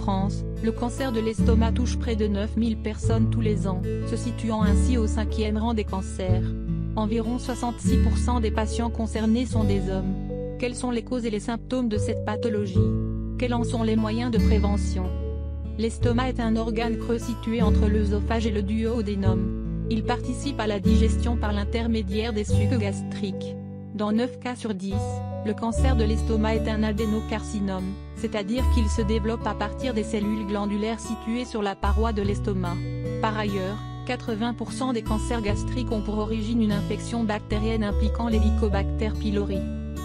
France, le cancer de l'estomac touche près de 9000 personnes tous les ans, se situant ainsi au 5e rang des cancers. Environ 66% des patients concernés sont des hommes. Quelles sont les causes et les symptômes de cette pathologie? Quels en sont les moyens de prévention? L'estomac est un organe creux situé entre l'œsophage et le duodénum. Il participe à la digestion par l'intermédiaire des sucs gastriques. Dans 9 cas sur 10, le cancer de l'estomac est un adénocarcinome, c'est-à-dire qu'il se développe à partir des cellules glandulaires situées sur la paroi de l'estomac. Par ailleurs, 80% des cancers gastriques ont pour origine une infection bactérienne impliquant l'Helicobacter pylori.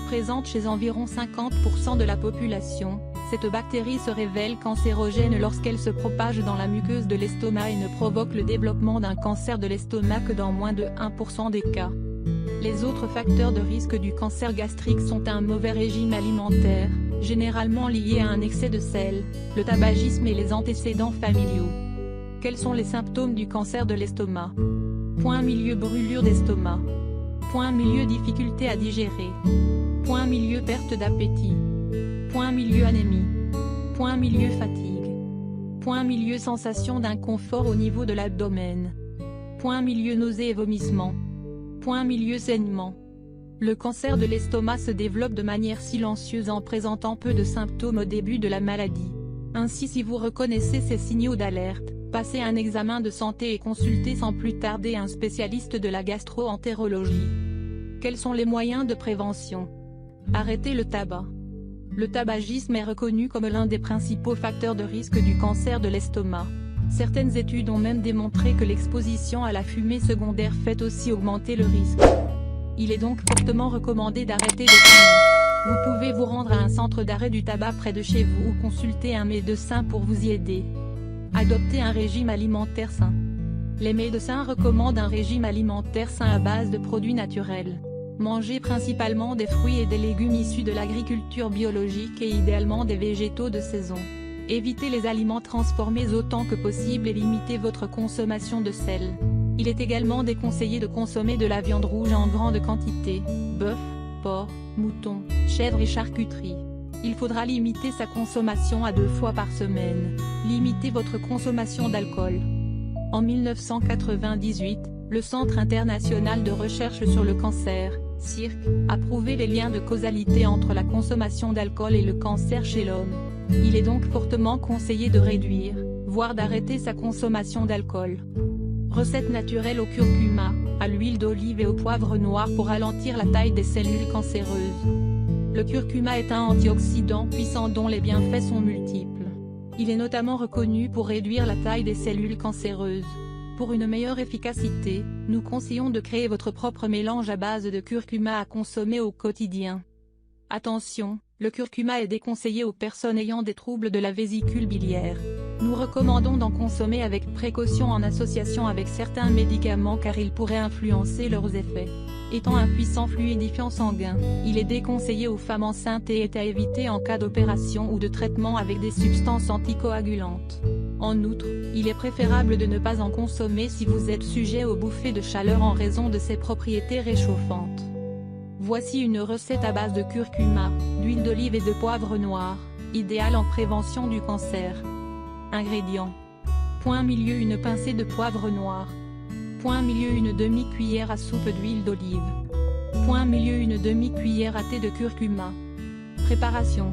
Présente chez environ 50% de la population, cette bactérie se révèle cancérogène lorsqu'elle se propage dans la muqueuse de l'estomac et ne provoque le développement d'un cancer de l'estomac que dans moins de 1% des cas. Les autres facteurs de risque du cancer gastrique sont un mauvais régime alimentaire, généralement lié à un excès de sel, le tabagisme et les antécédents familiaux. Quels sont les symptômes du cancer de l'estomac? Point milieu brûlure d'estomac. Point milieu difficulté à digérer. Point milieu perte d'appétit. Point milieu anémie. Point milieu fatigue. Point milieu sensation d'inconfort au niveau de l'abdomen. Point milieu nausées et vomissements. Point milieu saignement. Le cancer de l'estomac se développe de manière silencieuse en présentant peu de symptômes au début de la maladie. Ainsi, si vous reconnaissez ces signaux d'alerte, passez un examen de santé et consultez sans plus tarder un spécialiste de la gastro-entérologie. Quels sont les moyens de prévention? Arrêtez le tabac. Le tabagisme est reconnu comme l'un des principaux facteurs de risque du cancer de l'estomac. Certaines études ont même démontré que l'exposition à la fumée secondaire fait aussi augmenter le risque. Il est donc fortement recommandé d'arrêter de fumer. Vous pouvez vous rendre à un centre d'arrêt du tabac près de chez vous ou consulter un médecin pour vous y aider. Adoptez un régime alimentaire sain. Les médecins recommandent un régime alimentaire sain à base de produits naturels. Mangez principalement des fruits et des légumes issus de l'agriculture biologique et idéalement des végétaux de saison. Évitez les aliments transformés autant que possible et limitez votre consommation de sel. Il est également déconseillé de consommer de la viande rouge en grande quantité, bœuf, porc, mouton, chèvre et charcuterie. Il faudra limiter sa consommation à 2 fois par semaine. Limitez votre consommation d'alcool. En 1998, le Centre international de recherche sur le cancer, CIRC, a prouvé les liens de causalité entre la consommation d'alcool et le cancer chez l'homme. Il est donc fortement conseillé de réduire, voire d'arrêter sa consommation d'alcool. Recette naturelle au curcuma, à l'huile d'olive et au poivre noir pour ralentir la taille des cellules cancéreuses. Le curcuma est un antioxydant puissant dont les bienfaits sont multiples. Il est notamment reconnu pour réduire la taille des cellules cancéreuses. Pour une meilleure efficacité, nous conseillons de créer votre propre mélange à base de curcuma à consommer au quotidien. Attention, le curcuma est déconseillé aux personnes ayant des troubles de la vésicule biliaire. Nous recommandons d'en consommer avec précaution en association avec certains médicaments car ils pourraient influencer leurs effets. Étant un puissant fluidifiant sanguin, il est déconseillé aux femmes enceintes et est à éviter en cas d'opération ou de traitement avec des substances anticoagulantes. En outre, il est préférable de ne pas en consommer si vous êtes sujet aux bouffées de chaleur en raison de ses propriétés réchauffantes. Voici une recette à base de curcuma, d'huile d'olive et de poivre noir, idéale en prévention du cancer. Ingrédients. Point milieu une pincée de poivre noir. Point milieu une demi-cuillère à soupe d'huile d'olive. Point milieu une demi-cuillère à thé de curcuma. Préparation.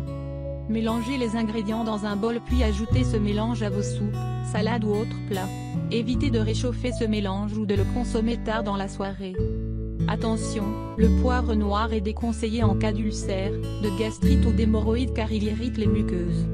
Mélangez les ingrédients dans un bol puis ajoutez ce mélange à vos soupes, salades ou autres plats. Évitez de réchauffer ce mélange ou de le consommer tard dans la soirée. Attention, le poivre noir est déconseillé en cas d'ulcère, de gastrite ou d'hémorroïdes car il irrite les muqueuses.